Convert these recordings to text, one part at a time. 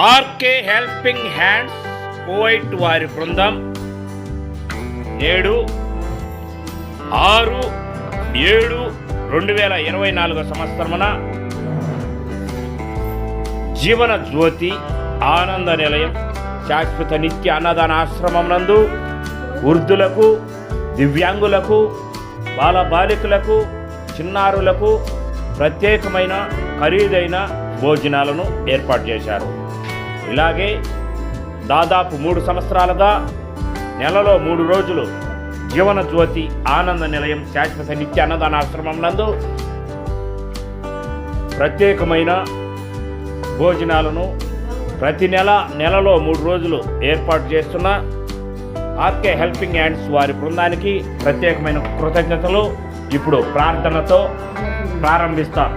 RK helping hands Kuwait వారి బృందం నేడు 6/7/2024 సంవత్సరమున జీవన జ్యోతి ఆనంద నిలయం శాశ్వత నిత్య అన్నదాన ఆశ్రమం నందు వృద్ధులకు, దివ్యాంగులకు, బాలబాలికలకు, చిన్నారులకు ప్రత్యేకమైన ఖరీదైన భోజనాలను ఏర్పాటు చేశారు. ఇలాగే దాదాపు 3 సంవత్సరాలుగా నెలలో 3 రోజులు జీవన జ్యోతి ఆనంద నిలయం శాశ్వత నిత్య అన్నదాన ఆశ్రమం నందు ప్రత్యేకమైన భోజనాలను ప్రతి నెలలో 3 రోజులు ఏర్పాటు చేస్తున్న ఆర్కే హెల్పింగ్ హ్యాండ్స్ వారి బృందానికి ప్రత్యేకమైన కృతజ్ఞతలు ఇప్పుడు ప్రార్థనతో ప్రారంభిస్తాం.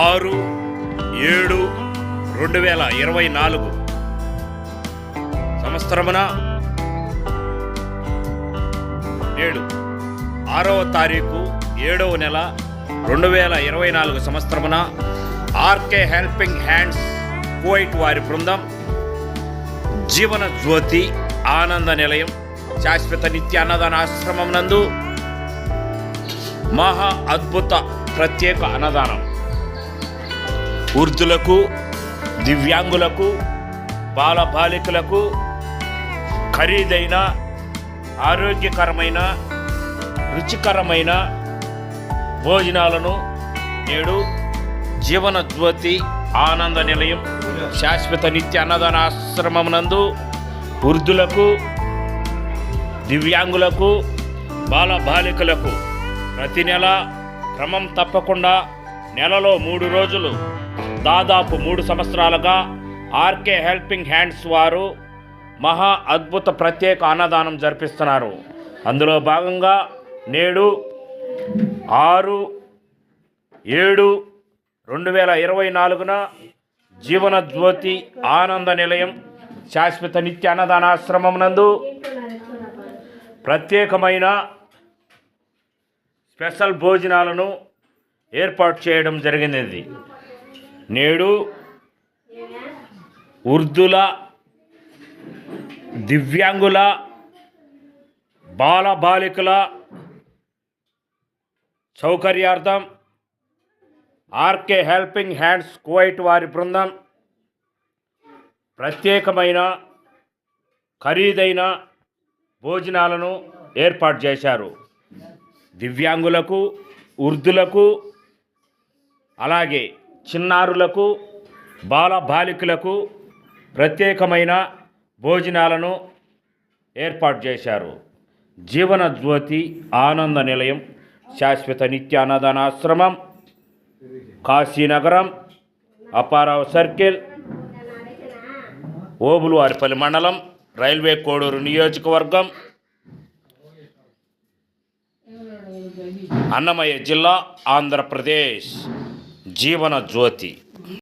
ఆరు 7/2024 సంవత్సరమున నేడు 6వ తారీఖు 7వ నెల 2024 సంవత్సరమున ఆర్కే హెల్పింగ్ హ్యాండ్స్ కువైట్ వారి బృందం జీవన జ్యోతి ఆనంద నిలయం శాశ్వత నిత్య అన్నదాన ఆశ్రమం నందు మహా అద్భుత ప్రత్యేక అన్నదానం వృద్ధులకు, దివ్యాంగులకు, బాలబాలికలకు ఖరీదైన, ఆరోగ్యకరమైన, రుచికరమైన భోజనాలను నేడు జీవన జ్యోతి ఆనంద నిలయం శాశ్వత నిత్య అన్నదాన ఆశ్రమం నందు వృద్ధులకు, దివ్యాంగులకు, బాలబాలికలకు ప్రతి నెల క్రమం తప్పకుండా నెలలో 3 రోజులు దాదాపు 3 సంవత్సరాలుగా ఆర్కే హెల్పింగ్ హ్యాండ్స్ వారు మహా అద్భుత ప్రత్యేక అన్నదానం జరిపిస్తున్నారు. అందులో భాగంగా నేడు 6/7/2024 జీవన జ్యోతి ఆనంద నిలయం శాశ్వత నిత్య అన్నదాన ఆశ్రమం నందు ప్రత్యేకమైన స్పెషల్ భోజనాలను ఏర్పాటు చేయడం జరిగినది. నేడు వృద్ధుల, దివ్యాంగుల, బాలబాలికల సౌకర్యార్థం ఆర్కే హెల్పింగ్ హ్యాండ్స్ కువైట్ వారి బృందం ప్రత్యేకమైన ఖరీదైన భోజనాలను ఏర్పాటు చేశారు. దివ్యాంగులకు, వృద్ధులకు, అలాగే చిన్నారులకు, బాలబాలికలకు ప్రత్యేకమైన భోజనాలను ఏర్పాటు చేశారు. జీవన జ్యోతి ఆనంద నిలయం శాశ్వత నిత్య అన్నదానాశ్రమం, కాశీనగరం, అప్పారావు సర్కిల్, ఓబులవారిపల్లి మండలం, రైల్వే కోడూరు నియోజకవర్గం, అన్నమయ్య జిల్లా, ఆంధ్రప్రదేశ్. జీవన జ్యోతి.